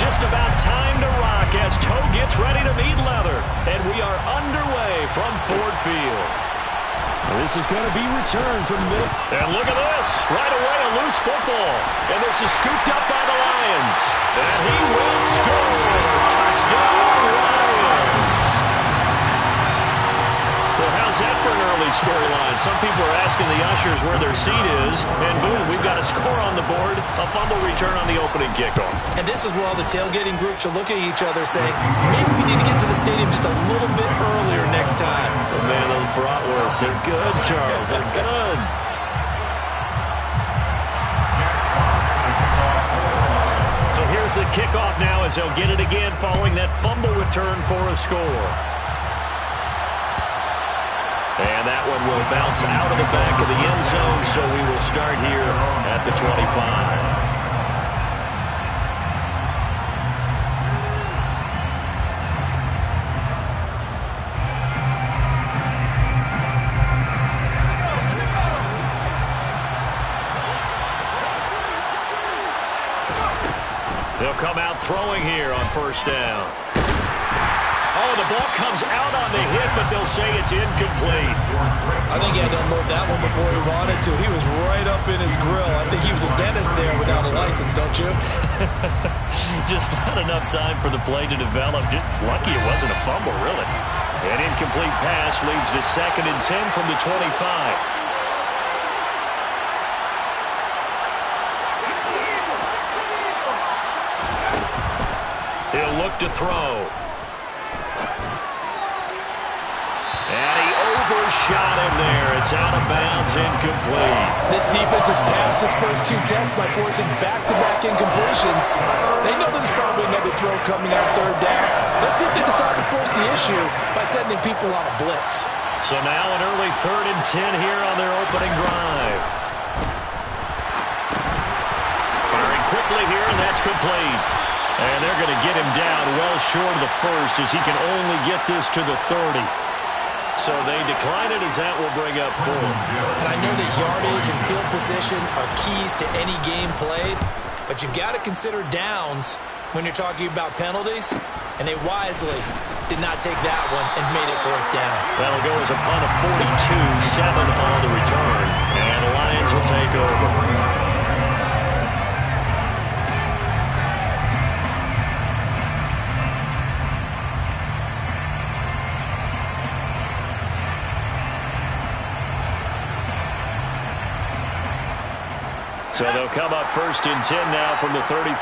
just about time to rock as toe gets ready to meet leather. And we are underway from Ford Field. This is going to be returned from the middle. And look at this. Right away, a loose football. And this is scooped up by the Lions. And he will score. Touchdown, Lions. Well, how's that for an early storyline? Some people are asking the ushers where their seat is. And boom, we've got a score on the board. A fumble return on the opening kickoff. And this is where all the tailgating groups are looking at each other saying, maybe we need to get to the stadium just a little bit earlier next time. Oh, man, those bratwursts, they're good, Charles. They're good. So here's the kickoff now as they'll get it again following that fumble return for a score. And that one will bounce out of the back of the end zone, so we will start here at the 25. They'll come out throwing here on first down. Oh, the ball comes out on the hit, but they'll say it's incomplete. I think he had to unload that one before he wanted to. He was right up in his grill. I think he was a dentist there without a license, don't you? Just not enough time for the play to develop. Just lucky it wasn't a fumble, really. An incomplete pass leads to 2nd and 10 from the 25. He'll look to throw. And he overshot him there. It's out of bounds, incomplete. This defense has passed its first 2 tests by forcing back-to-back incompletions. They know there's probably another throw coming out 3rd down. Let's see if they decide to force the issue by sending people on a blitz. So now an early 3rd and 10 here on their opening drive. Firing quickly here, and that's complete. And they're going to get him down well short of the first as he can only get this to the 30. So they decline it as that will bring up 4. And I know that yardage and field position are keys to any game played, but you've got to consider downs when you're talking about penalties, and they wisely did not take that one and made it 4th down. That'll go as a punt of 42, 7 on the return, and the Lions will take over. So they'll come up 1st and 10 now from the 33.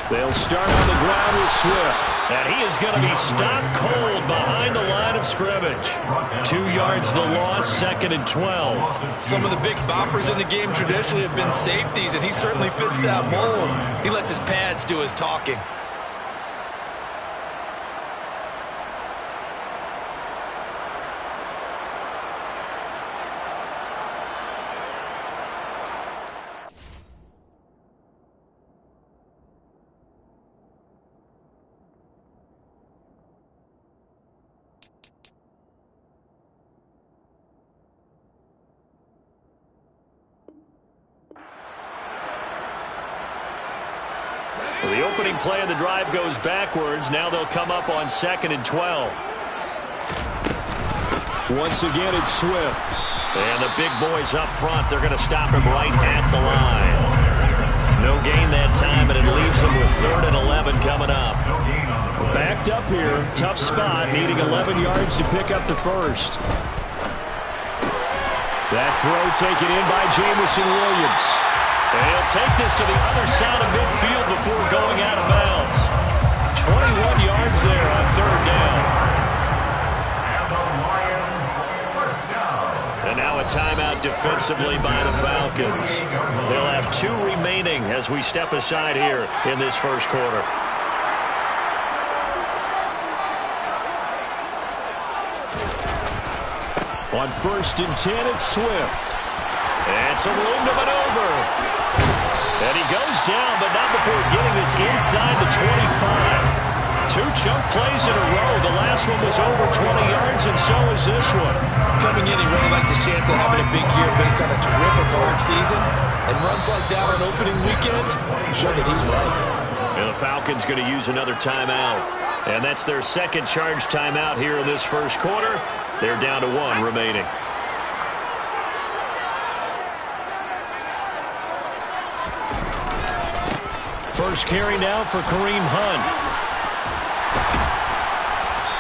They'll start on the ground with Swift. And he is going to be stopped cold behind the line of scrimmage. 2 yards the loss, 2nd and 12. Some of the big boppers in the game traditionally have been safeties, and he certainly fits that mold. He lets his pads do his talking. So the opening play of the drive goes backwards. Now they'll come up on 2nd and 12. Once again, it's Swift. And the big boys up front, they're going to stop him right at the line. No gain that time, and it leaves them with 3rd and 11 coming up. Backed up here. Tough spot, needing 11 yards to pick up the first. That throw taken in by Jamison Williams. And he'll take this to the other side of midfield before going out of bounds. 21 yards there on 3rd down. And the Lions first down. And now a timeout defensively by the Falcons. They'll have 2 remaining as we step aside here in this first quarter. On 1st and 10, it's Swift. And some room to maneuver. And he goes down, but not before getting this inside the 25. 2 chunk plays in a row. The last one was over 20 yards, and so is this one. Coming in, he really liked his chance of having a big year based on a terrific offseason. And runs like that on opening weekend show that he's right. And the Falcons going to use another timeout. And that's their second charge timeout here in this first quarter. They're down to 1 remaining. First carry now for Kareem Hunt.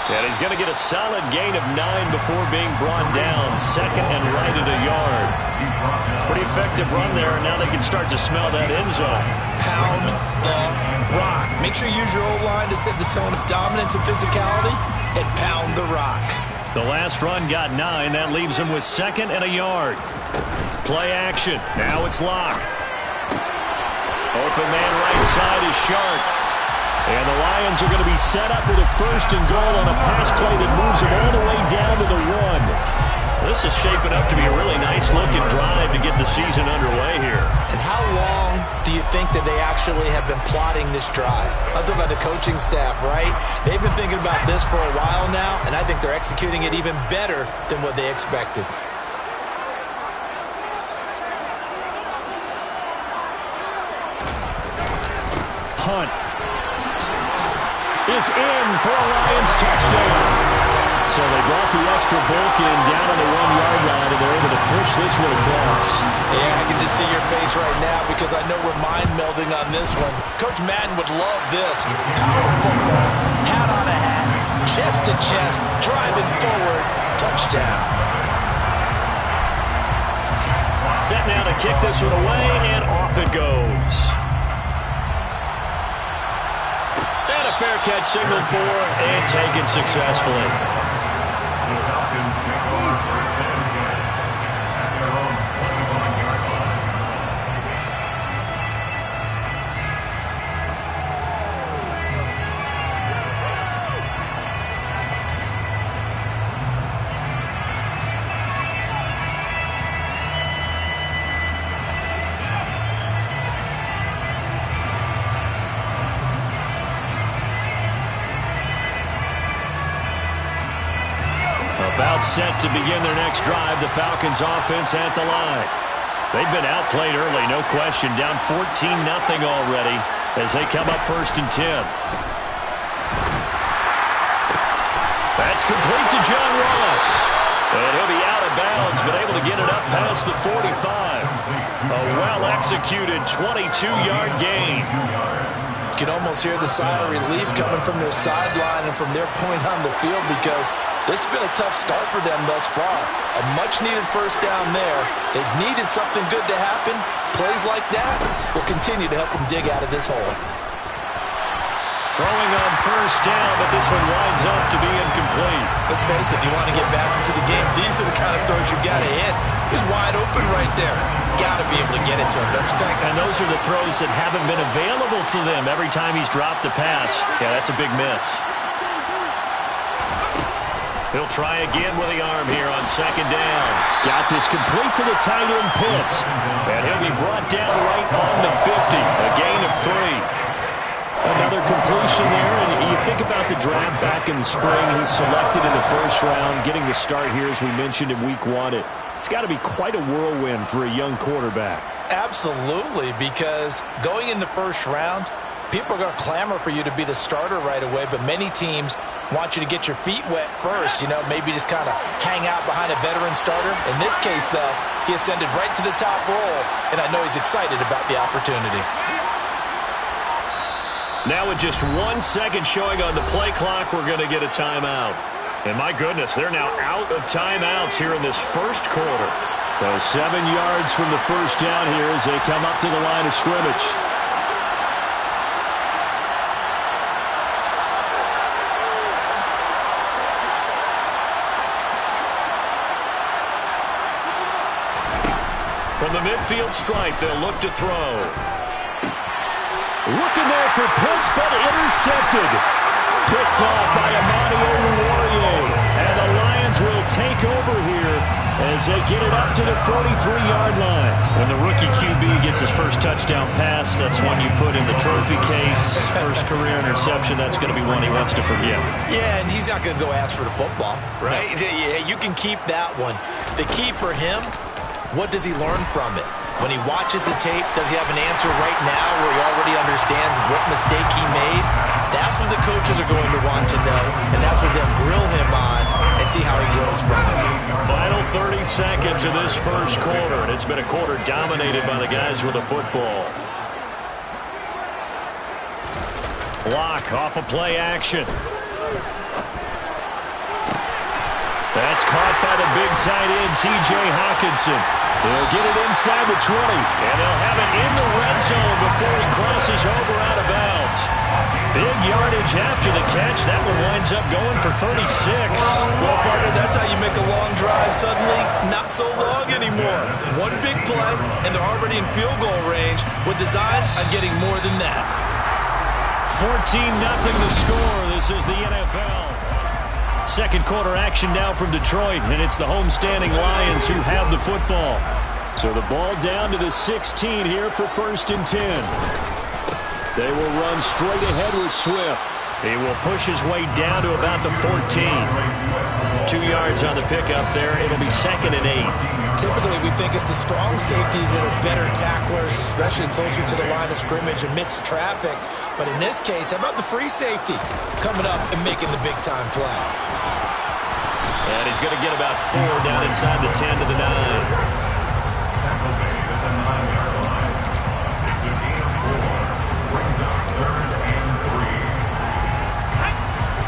And he's going to get a solid gain of 9 before being brought down. Second and right at a yard. Pretty effective run there, and now they can start to smell that end zone. Pound the rock. Make sure you use your O-line to set the tone of dominance and physicality, and pound the rock. The last run got 9. That leaves him with second and a yard. Play action. Now it's Locke. Open man right side is Sharp. And the Lions are going to be set up with a first and goal on a pass play that moves them all the way down to the 1. This is shaping up to be a really nice-looking drive to get the season underway here. And how long do you think that they actually have been plotting this drive? I'm talking about the coaching staff, right? They've been thinking about this for a while now, and I think they're executing it even better than what they expected. Hunt is in for a Lions touchdown. So they brought the extra bulk in down on the 1-yard line, and they're able to push this one across. Yeah, I can just see your face right now because I know we're mind melding on this one. Coach Madden would love this. Power football, hat on a hat, chest to chest, driving forward, touchdown. Set now to kick this one away, and off it goes. And a fair catch signaled for and taken successfully. The Falcons take over first and 10 at their own 21-yard line. About set to begin their next drive, the Falcons offense at the line. They've been outplayed early, no question. Down 14-0 already as they come up first and 10. That's complete to John Ross. And he'll be out of bounds, but able to get it up past the 45. A well-executed 22-yard gain. You can almost hear the sigh of relief coming from their sideline and from their point on the field because this has been a tough start for them thus far. A much-needed first down there. They've needed something good to happen. Plays like that will continue to help them dig out of this hole. Throwing on first down, but this one winds up to be incomplete. Let's face it, if you want to get back into the game, these are the kind of throws you got to hit. He's wide open right there. Got to be able to get it to him, don't you think? And those are the throws that haven't been available to them every time he's dropped a pass. Yeah, that's a big miss. He'll try again with the arm here on second down. Got this complete to the tight end Pitts. And he'll be brought down right on the 50. A gain of 3. Another completion there, and you think about the draft back in the spring. He's selected in the first round, getting the start here, as we mentioned in week 1. It's got to be quite a whirlwind for a young quarterback. Absolutely, because going in the first round, people are going to clamor for you to be the starter right away, but many teams want you to get your feet wet first, maybe just kind of hang out behind a veteran starter. In this case, though, he ascended right to the top role, and I know he's excited about the opportunity. Now with just 1 second showing on the play clock, we're going to get a timeout. And my goodness, they're now out of timeouts here in this first quarter. So 7 yards from the first down here as they come up to the line of scrimmage. From the midfield stripe, they'll look to throw. Looking there for Pitts, but intercepted. Picked off by Amani Oruwariye. And the Lions will take over here as they get it up to the 43-yard line. When the rookie QB gets his first touchdown pass, that's one you put in the trophy case. First career interception, that's going to be one he wants to forget. Yeah, and he's not going to go ask for the football, right? No. Yeah, you can keep that one. The key for him, what does he learn from it? When he watches the tape, does he have an answer right now where he already understands what mistake he made? That's what the coaches are going to want to know, and that's what they'll grill him on and see how he grows from it. Final 30 seconds of this first quarter, and it's been a quarter dominated by the guys with the football. Block off of play action. That's caught by the big tight end, T.J. Hawkinson. They'll get it inside the 20, and they'll have it in the red zone before he crosses over out of bounds. Big yardage after the catch. That one winds up going for 36. Well, partner, that's how you make a long drive suddenly not so long anymore. One big play, and they're already in field goal range with designs on getting more than that. 14-0 the score. This is the NFL. Second quarter action now from Detroit, and it's the homestanding Lions who have the football. So the ball down to the 16 here for 1st and 10. They will run straight ahead with Swift. He will push his way down to about the 14. 2 yards on the pickup there. It'll be 2nd and 8. Typically, we think it's the strong safeties that are better tacklers, especially closer to the line of scrimmage amidst traffic. But in this case, how about the free safety coming up and making the big-time play? And he's going to get about 4 down inside the 10 to the 9.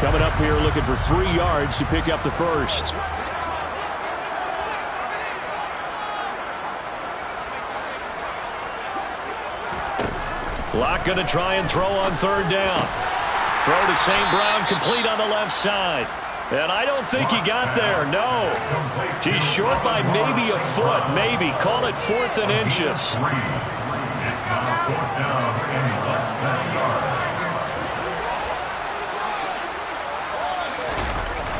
Coming up here looking for 3 yards to pick up the first. Locke going to try and throw on 3rd down. Throw to St. Brown, complete on the left side. And I don't think he got there, no. He's short by maybe a foot, maybe. Call it 4th and inches. It's now 4th down and less than a yard.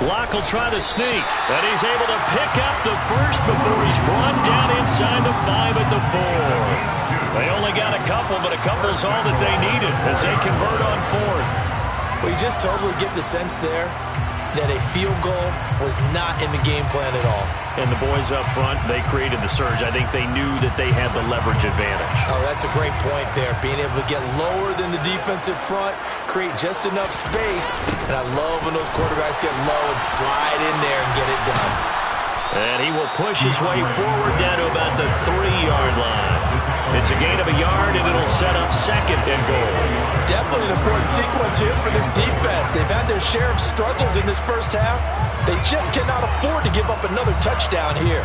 Locke will try to sneak, but he's able to pick up the first before he's brought down inside the 5 at the 4. They only got a couple, but a couple's all that they needed as they convert on 4th. Well, you just totally get the sense there that a field goal was not in the game plan at all. And the boys up front, they created the surge. I think they knew that they had the leverage advantage. Oh, that's a great point there. Being able to get lower than the defensive front, create just enough space. And I love when those quarterbacks get low and slide in there and get it done. And he will push his way forward down to about the 3-yard line. It's a gain of a yard, and it'll set up 2nd and goal. Definitely an important sequence here for this defense. They've had their share of struggles in this first half. They just cannot afford to give up another touchdown here.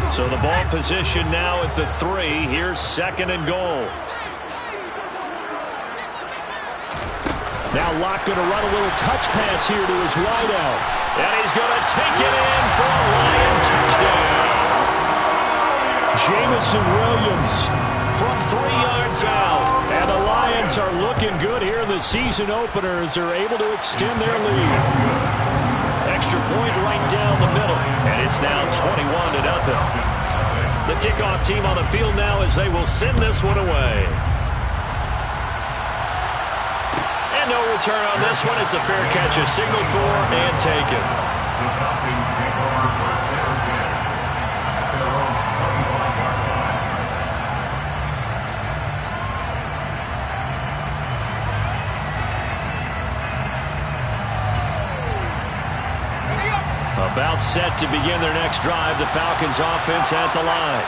So the ball position now at the 3. Here's 2nd and goal. Now Locke going to run a little touch pass here to his wideout. And he's going to take it in for a Lion touchdown. Jamison Williams from 3 yards out. And the Lions are looking good here in the season opener as they're able to extend their lead. Extra point right down the middle. And it's now 21-0. The kickoff team on the field now as they will send this one away. And no return on this one as the fair catch is signaled for and taken. The Falcons take over 1st and 10 at their own 21-yard line. About set to begin their next drive, the Falcons offense at the line.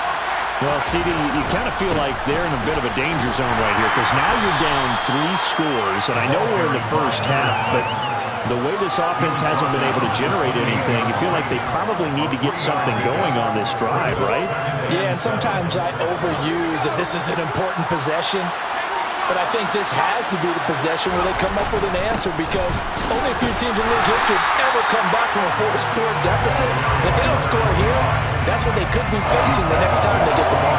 Well, CD, you kind of feel like they're in a bit of a danger zone right here because now you're down 3 scores, and I know we're in the first half, but the way this offense hasn't been able to generate anything, you feel like they probably need to get something going on this drive, right? Yeah, and sometimes I overuse that this is an important possession. But I think this has to be the possession where they come up with an answer because only a few teams in league history have ever come back from a 4-score deficit. And if they don't score here, that's what they could be facing the next time they get the ball.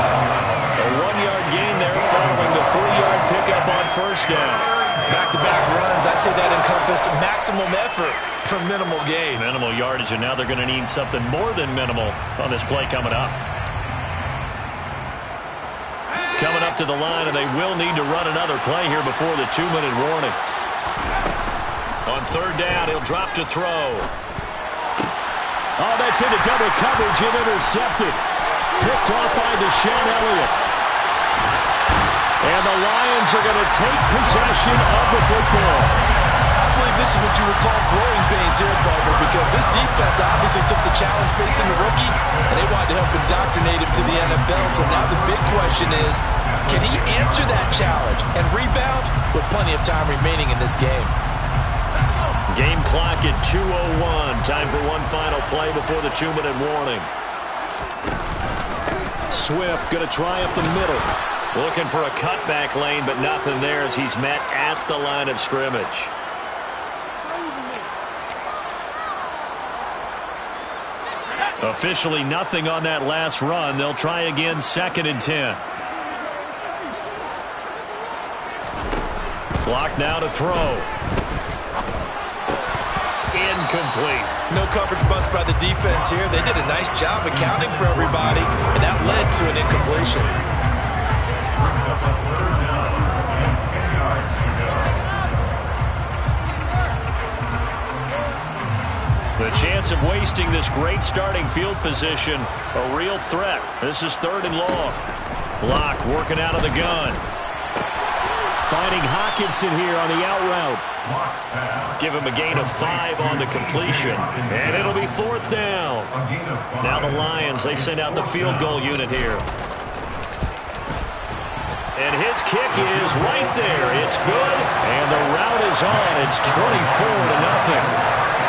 A 1-yard gain there following the 3-yard pickup on 1st down. Back-to-back runs, I'd say that encompassed maximum effort for minimal gain. Minimal yardage, and now they're going to need something more than minimal on this play coming up. Coming up to the line, and they will need to run another play here before the 2-minute warning. On third down, he'll drop to throw. Oh, that's into double coverage and intercepted. Picked off by Deshaun Elliott. And the Lions are going to take possession of the football. I believe this is what you would call growing pains here, Barbara, because this defense obviously took the challenge facing the rookie, and they wanted to help indoctrinate him to the NFL. So now the big question is, can he answer that challenge and rebound with plenty of time remaining in this game? Game clock at 2:01. Time for one final play before the 2-minute warning. Swift going to try up the middle. Looking for a cutback lane, but nothing there as he's met at the line of scrimmage. Officially nothing on that last run. They'll try again, 2nd and 10. Clock now to throw. Incomplete. No coverage bust by the defense here. They did a nice job accounting for everybody, and that led to an incompletion. Brings up a third down and 10 yards to go. The chance of wasting this great starting field position, a real threat. This is 3rd and long. Locke working out of the gun. Finding Hockenson here on the out route. Give him a gain of 5 on the completion. And it'll be 4th down. Now the Lions, they send out the field goal unit here. And his kick is right there. It's good. And the route is on. It's 24-0.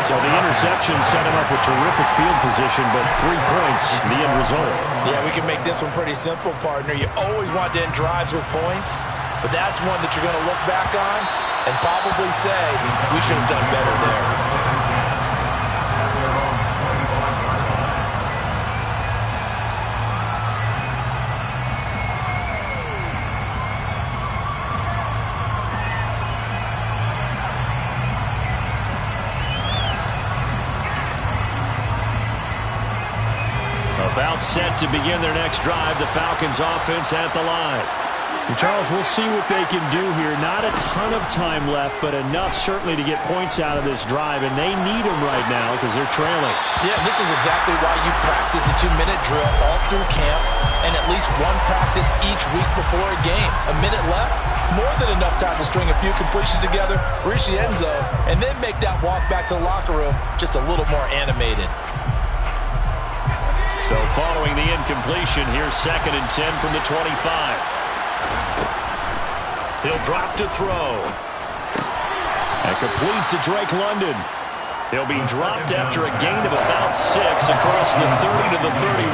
So the interception set him up with terrific field position, but 3 points, the end result. Yeah, we can make this one pretty simple, partner. You always want to end drives with points, but that's one that you're going to look back on and probably say, we should have done better there. About set to begin their next drive, the Falcons offense at the line. And Charles, we'll see what they can do here. Not a ton of time left, but enough certainly to get points out of this drive, and they need them right now because they're trailing. Yeah, this is exactly why you practice a 2-minute drill all through camp and at least one practice each week before a game. A minute left, more than enough time to string a few completions together, reach the end zone, and then make that walk back to the locker room just a little more animated. So following the incompletion, here's 2nd and 10 from the 25. He'll drop to throw. And complete to Drake London. He'll be dropped after a gain of about 6 across the 30 to the 31.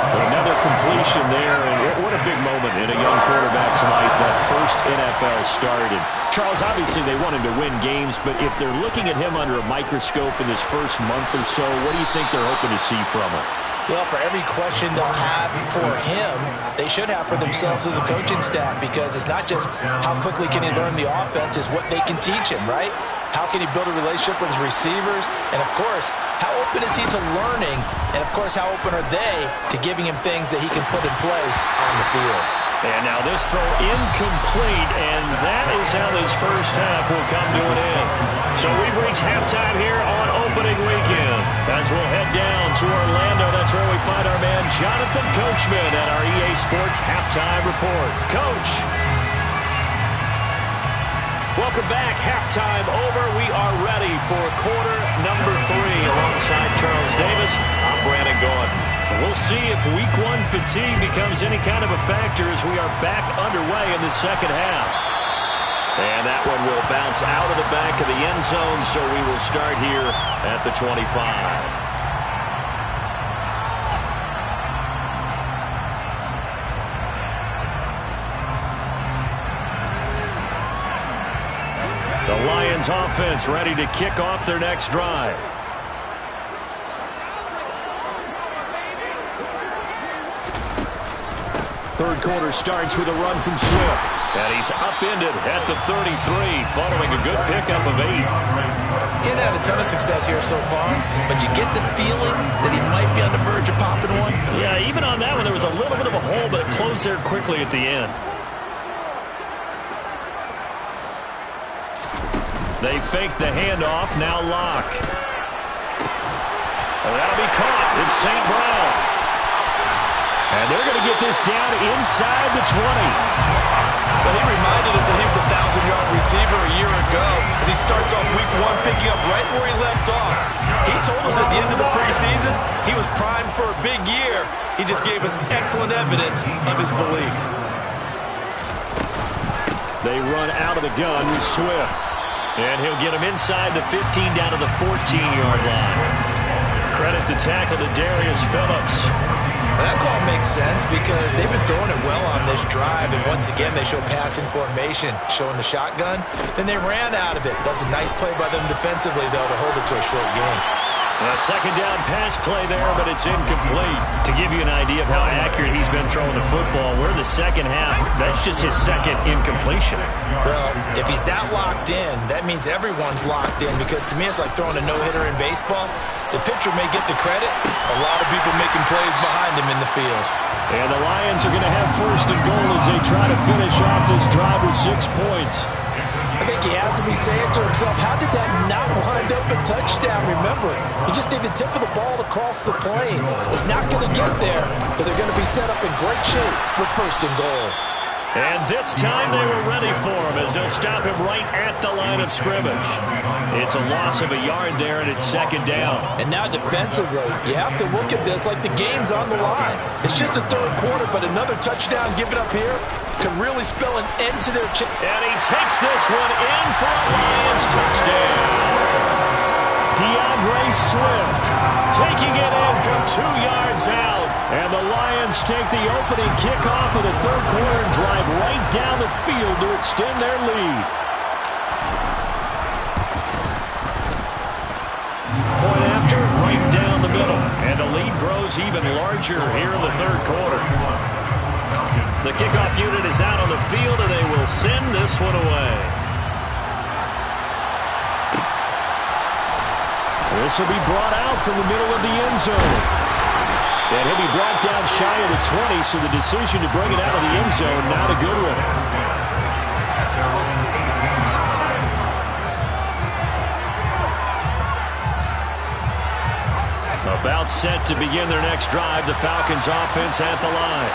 Another completion there, and what a big moment in a young quarterback's life, that first NFL start. And Charles, obviously they want him to win games, but if they're looking at him under a microscope in this first month or so, what do you think they're hoping to see from him? Well, for every question they'll have for him, they should have for themselves as a coaching staff, because it's not just how quickly can he learn the offense, it's what they can teach him, right? How can he build a relationship with his receivers? And, of course, how open is he to learning? And, of course, how open are they to giving him things that he can put in place on the field? And now this throw incomplete, and that is how this first half will come to an end. So we've reached halftime here on opening weekend. As we'll head down to Orlando, that's where we find our man Jonathan Coachman at our EA Sports Halftime Report. Coach. Welcome back. Halftime over. We are ready for quarter number 3. Alongside Charles Davis, I'm Brandon Gordon. We'll see if week 1 fatigue becomes any kind of a factor as we are back underway in the second half. And that one will bounce out of the back of the end zone, so we will start here at the 25. The Lions offense ready to kick off their next drive. Third quarter starts with a run from Swift. And he's upended at the 33 following a good pickup of 8. He hadn't had a ton of success here so far, but you get the feeling that he might be on the verge of popping one. Yeah, even on that one, there was a little bit of a hole, but it closed there quickly at the end. They fake the handoff, now Locke. Oh, that'll be caught. It's St. Brown. And they're going to get this down inside the 20. Well, he reminded us that he was a 1,000-yard receiver a year ago as he starts off week 1 picking up right where he left off. He told us at the end of the preseason he was primed for a big year. He just gave us excellent evidence of his belief. They run out of the gun with Swift. And he'll get him inside the 15 down to the 14-yard line. Credit the tackle to Darius Phillips. That call makes sense because they've been throwing it well on this drive, and once again they show passing formation, showing the shotgun. Then they ran out of it. That's a nice play by them defensively, though, to hold it to a short game. A second down pass play there, but it's incomplete. To give you an idea of how accurate he's been throwing the football, we're in the second half. That's just his second incompletion. Well, if he's that locked in, that means everyone's locked in, because to me it's like throwing a no-hitter in baseball. The pitcher may get the credit. A lot of people making plays behind him in the field. And the Lions are going to have first and goal as they try to finish off this drive with 6 points. I think he has to be saying to himself, how did that not wind up a touchdown? Remember, he just need the tip of the ball to cross the plane. It's not going to get there, but they're going to be set up in great shape with first and goal. And this time they were ready for him as they'll stop him right at the line of scrimmage. It's a loss of a yard there, and it's second down. And now defensively, you have to look at this like the game's on the line. It's just the third quarter, but another touchdown given up here could really spell an end to their chance. And he takes this one in for a Lions touchdown. DeAndre Swift Taking it in from 2 yards out. And the Lions take the opening kickoff of the third quarter and drive right down the field to extend their lead. Point after, right down the middle. And the lead grows even larger here in the third quarter. The kickoff unit is out on the field, and they will send this one away. This will be brought out from the middle of the end zone. And he'll be brought down shy of the 20, so the decision to bring it out of the end zone, not a good one. About set to begin their next drive, the Falcons offense at the line.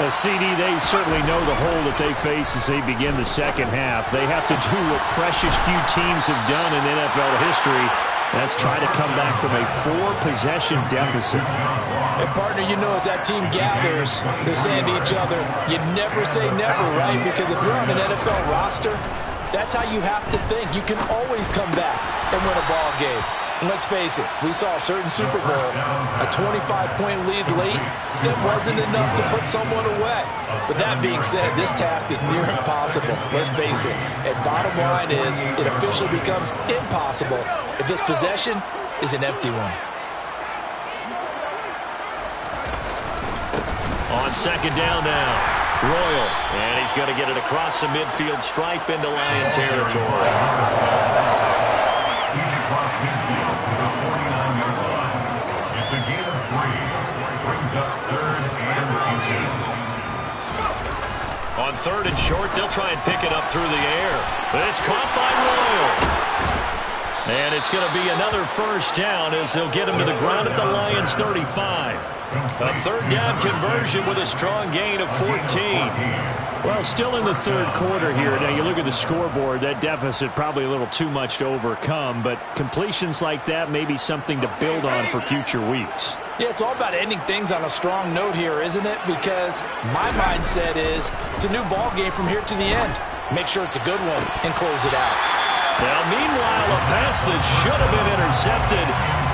CD, they certainly know the hole that they face as they begin the second half. They have to do what precious few teams have done in NFL history. That's try to come back from a 4-possession deficit. And partner, you know, as that team gathers, they're saying to each other, you never say never, right? Because if you're on an NFL roster, that's how you have to think. You can always come back and win a ball game. And let's face it, we saw a certain Super Bowl, a 25-point lead late, that wasn't enough to put someone away. But that being said, this task is near impossible. Let's face it. And bottom line is, it officially becomes impossible if this possession is an empty one. On second down now, Royal. And he's going to get it across the midfield stripe into Lion territory. He's across midfield to the 49-yard line. It's a gain of 3. Brings up 3rd and inches. On 3rd and short, they'll try and pick it up through the air. This caught by Royal. And it's going to be another first down as they'll get him to the ground at the Lions' 35. A 3rd down conversion with a strong gain of 14. Well, still in the third quarter here. Now, you look at the scoreboard, that deficit probably a little too much to overcome, but completions like that may be something to build on for future weeks. Yeah, it's all about ending things on a strong note here, isn't it? Because my mindset is it's a new ball game from here to the end. Make sure it's a good one and close it out. Now, meanwhile, a pass that should have been intercepted,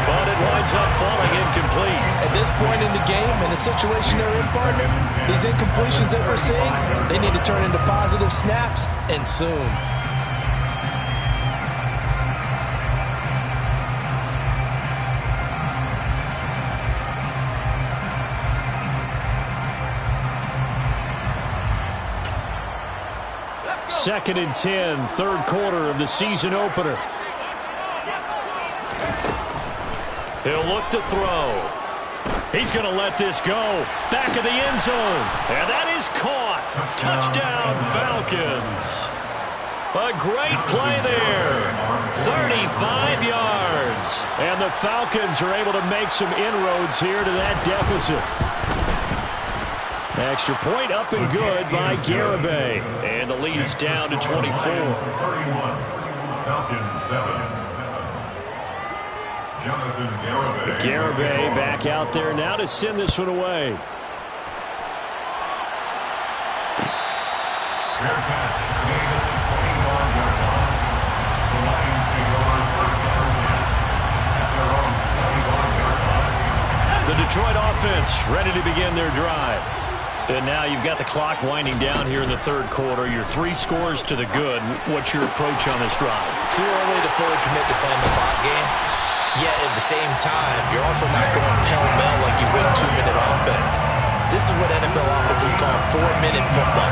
but it winds up falling incomplete. At this point in the game, in the situation they're in, partner, these incompletions that we're seeing, they need to turn into positive snaps, and soon. 2nd and 10, third quarter of the season opener. He'll look to throw. He's going to let this go. Back of the end zone. And that is caught. Touchdown, Falcons. A great play there. 35 yards. And the Falcons are able to make some inroads here to that deficit. Extra point up and good by Garibay. And the lead is down to 24. 31. Falcons 7. Garibay back out there now to send this one away. Fair catch. Made at the 21-yard line. The Lions take over first down 10 at their own 21-yard line. The Detroit offense ready to begin their drive. And now you've got the clock winding down here in the third quarter. You're 3 scores to the good. What's your approach on this drive? Too early to fully commit to playing the clock game. Yet at the same time, you're also not going pell-mell like you would 2-minute offense. This is what NFL offenses call 4-minute football.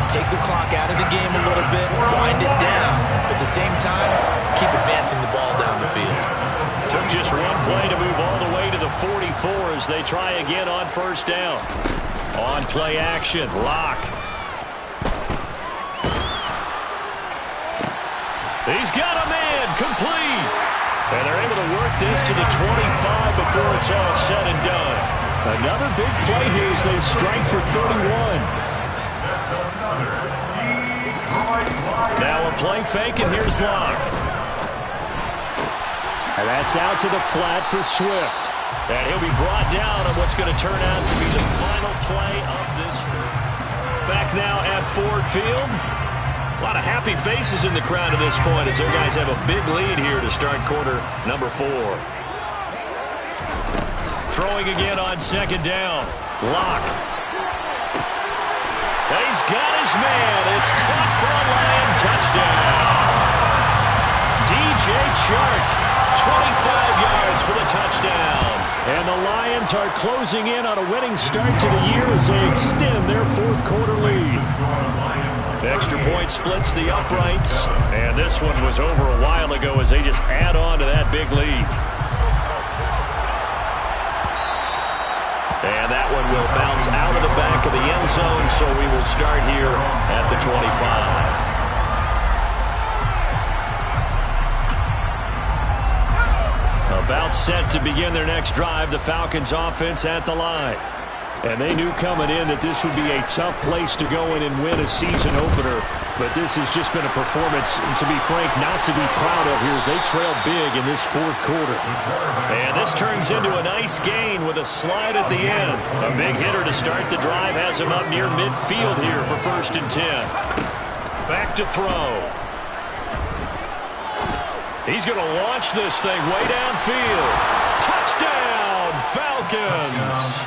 Take the clock out of the game a little bit, wind it down, but at the same time, keep advancing the ball down the field. Took just one play to move all the way to the 44 as they try again on first down. On play action, Locke. He's got a man, complete. And they're able to work this to the 25 before it's all said and done. Another big play here as they strike for 31. Now a play fake, and here's Locke. And that's out to the flat for Swift. And he'll be brought down on what's going to turn out to be the final play of this. Back now at Ford Field. A lot of happy faces in the crowd at this point as their guys have a big lead here to start quarter number 4. Throwing again on second down. Locke. And he's got his man. It's caught for a Lion touchdown. DJ Chark, 25 yards for the touchdown. And the Lions are closing in on a winning start to the year as they extend their fourth quarter lead. Extra point splits the uprights, and this one was over a while ago as they just add on to that big lead. And that one will bounce out of the back of the end zone, so we will start here at the 25. About set to begin their next drive, the Falcons offense at the line. And they knew coming in that this would be a tough place to go in and win a season opener. But this has just been a performance, to be frank, not to be proud of here as they trail big in this fourth quarter. And this turns into a nice gain with a slide at the end. A big hitter to start the drive has him up near midfield here for 1st and 10. Back to throw. He's going to launch this thing way downfield. Touchdown, Falcons!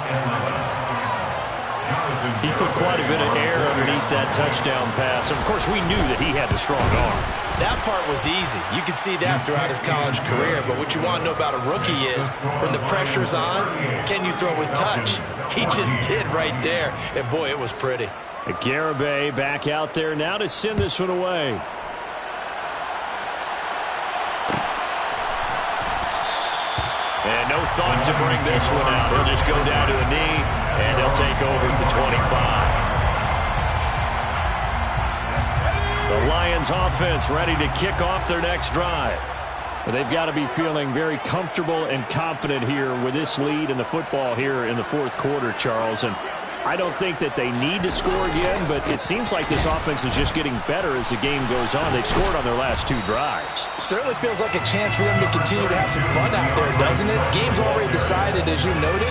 He put quite a bit of air underneath that touchdown pass. Of course, we knew that he had the strong arm. That part was easy. You could see that throughout his college career. But what you want to know about a rookie is when the pressure's on, can you throw with touch? He just did right there. And, boy, it was pretty. Garibay back out there now to send this one away. And no thought to bring this one out. He'll just go down to a knee, and he'll take over at the 25. The Lions offense ready to kick off their next drive. But they've got to be feeling very comfortable and confident here with this lead in the football here in the fourth quarter, Charles. And I don't think that they need to score again, but it seems like this offense is just getting better as the game goes on. They've scored on their last 2 drives. Certainly feels like a chance for them to continue to have some fun out there, doesn't it? Game's already decided, as you noted,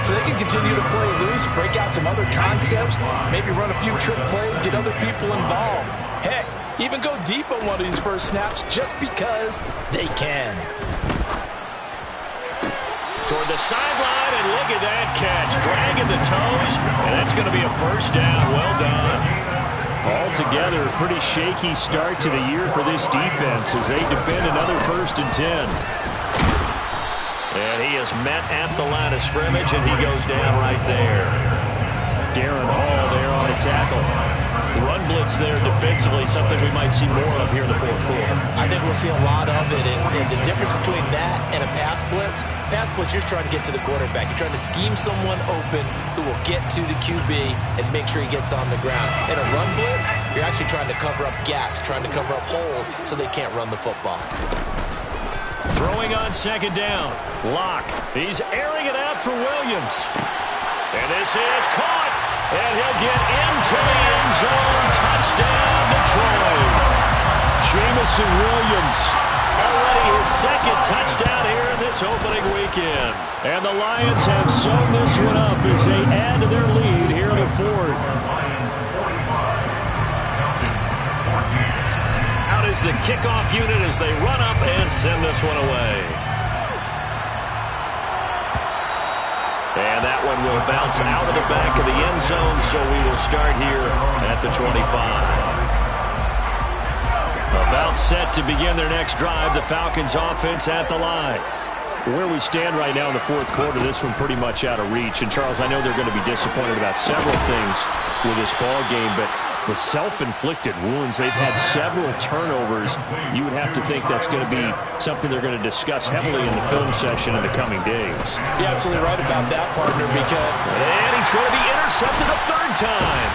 so they can continue to play loose, break out some other concepts, maybe run a few trick plays, get other people involved. Heck, even go deep on one of these first snaps just because they can. Toward the sideline, and look at that catch. Dragging the toes, and that's going to be a first down. Well done. Altogether, a pretty shaky start to the year for this defense as they defend another 1st and 10. And he is met at the line of scrimmage, and he goes down right there. Darren Hall there on the tackle. Run blitz there defensively, something we might see more of here in the fourth quarter. I think we'll see a lot of it, and the difference between that and a pass blitz, you're just trying to get to the quarterback. You're trying to scheme someone open who will get to the QB and make sure he gets on the ground. In a run blitz, you're actually trying to cover up gaps, trying to cover up holes so they can't run the football. Throwing on second down. Locke. He's airing it out for Williams. And this is caught. And he'll get into the end zone. Touchdown, Detroit. Jamison Williams. Already his second touchdown here in this opening weekend. And the Lions have sewn this one up as they add to their lead here in the fourth. Lions 45, Falcons 14. Out is the kickoff unit as they run up and send this one away. And that one will bounce out of the back of the end zone, so we will start here at the 25. About set to begin their next drive, the Falcons offense at the line. Where we stand right now in the fourth quarter, this one pretty much out of reach. And, Charles, I know they're going to be disappointed about several things with this ball game, but the self-inflicted wounds, they've had several turnovers. You would have to think that's going to be something they're going to discuss heavily in the film session in the coming days. You're absolutely right about that, partner, because... And he's going to be intercepted a third time.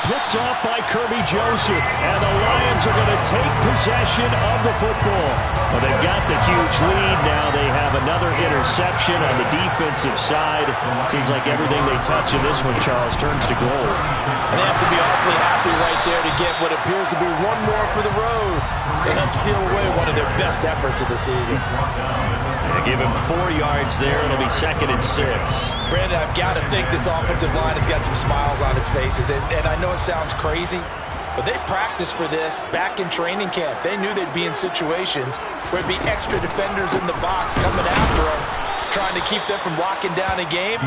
Picked off by Kirby Joseph. And the Lions are going to take possession of the football. Well, they've got the huge lead now. They have another interception on the defensive side. Seems like everything they touch in this one, Charles, turns to gold. And they have to be awfully happy right there to get what appears to be one more for the road. They help seal away one of their best efforts of the season. They give him 4 yards there. It'll be 2nd and 6. Brandon, I've got to think this offensive line has got some smiles on its faces. And I know it sounds crazy, but they practiced for this back in training camp. They knew they'd be in situations where it'd be extra defenders in the box coming after them, trying to keep them from locking down a game.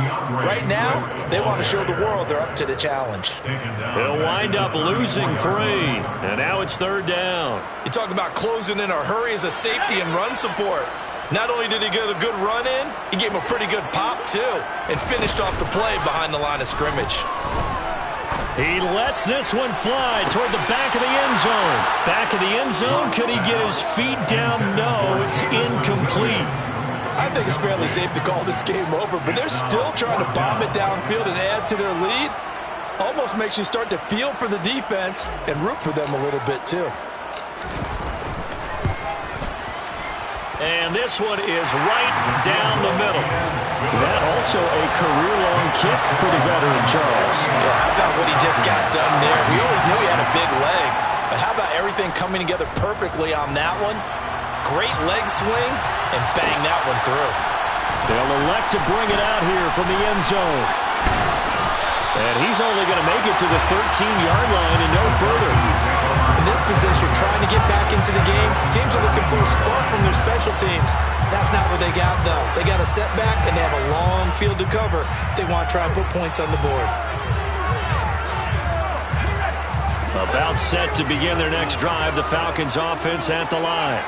Right now, they want to show the world they're up to the challenge. They'll wind up losing 3, and now it's 3rd down. You talk about closing in a hurry as a safety and run support. Not only did he get a good run in, he gave him a pretty good pop, too, and finished off the play behind the line of scrimmage. He lets this one fly toward the back of the end zone. Back of the end zone, could he get his feet down? No, it's incomplete. I think it's fairly safe to call this game over, but they're still trying to bomb it downfield and add to their lead. Almost makes you start to feel for the defense and root for them a little bit, too. And this one is right down the middle. That also a career-long kick for the veteran, Charles. Yeah, how about what he just got done there? We always knew he had a big leg, but how about everything coming together perfectly on that one? Great leg swing, and bang that one through. They'll elect to bring it out here from the end zone. And he's only going to make it to the 13-yard line and no further. In this position, trying to get back into the game, teams are looking for a spark from their special teams. That's not what they got, though. They got a setback, and they have a long field to cover if they want to try and put points on the board. About set to begin their next drive, the Falcons offense at the line.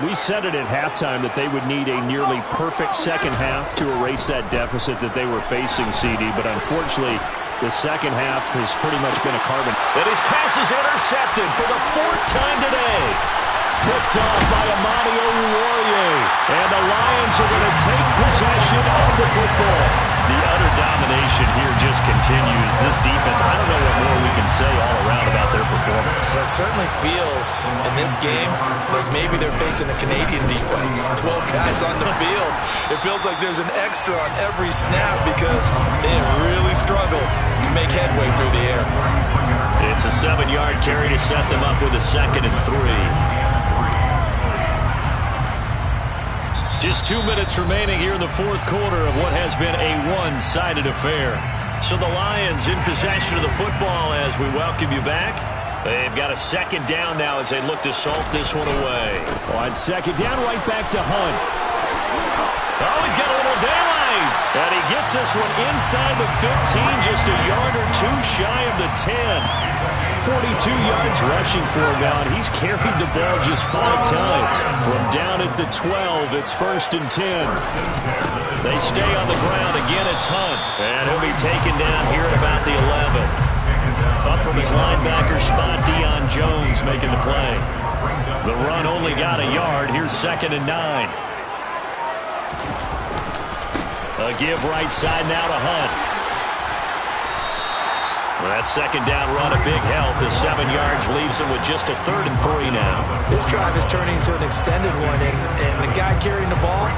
We said it at halftime that they would need a nearly perfect second half to erase that deficit that they were facing, CD, but unfortunately, the second half has pretty much been a carbon. And his pass is intercepted for the 4th time today. Picked off by Amani Oruwariye. And the Lions are going to take possession of the football. The utter domination here just continues. This defense, I don't know what more we can say all around about their performance. It certainly feels in this game like maybe they're facing a Canadian defense. 12 guys on the field. It feels like there's an extra on every snap because they have really struggled to make headway through the air. It's a 7-yard carry to set them up with a 2nd and 3. Just 2 minutes remaining here in the fourth quarter of what has been a one-sided affair. So the Lions in possession of the football as we welcome you back. They've got a 2nd down now as they look to salt this one away. On 2nd down, right back to Hunt. Oh, he's got a little daylight. And he gets this one inside the 15, just a yard or 2 shy of the 10. 42 yards rushing for him now, and he's carried the ball just 5 times. From down at the 12, it's 1st and 10. They stay on the ground. Again, it's Hunt. And he'll be taken down here at about the 11. Up from his linebacker spot, Deion Jones making the play. The run only got a yard. Here's 2nd and 9. A give right side now to Hunt. Well, that 2nd down run, a big help. The 7 yards leaves him with just a 3rd and 3 now. This drive is turning into an extended one, and the guy carrying the ball,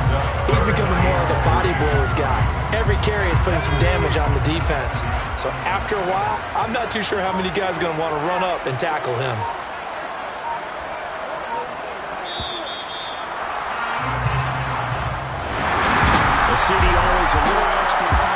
he's becoming more of a body blows guy. Every carry is putting some damage on the defense. So after a while, I'm not too sure how many guys are going to want to run up and tackle him. The CD always a little extra.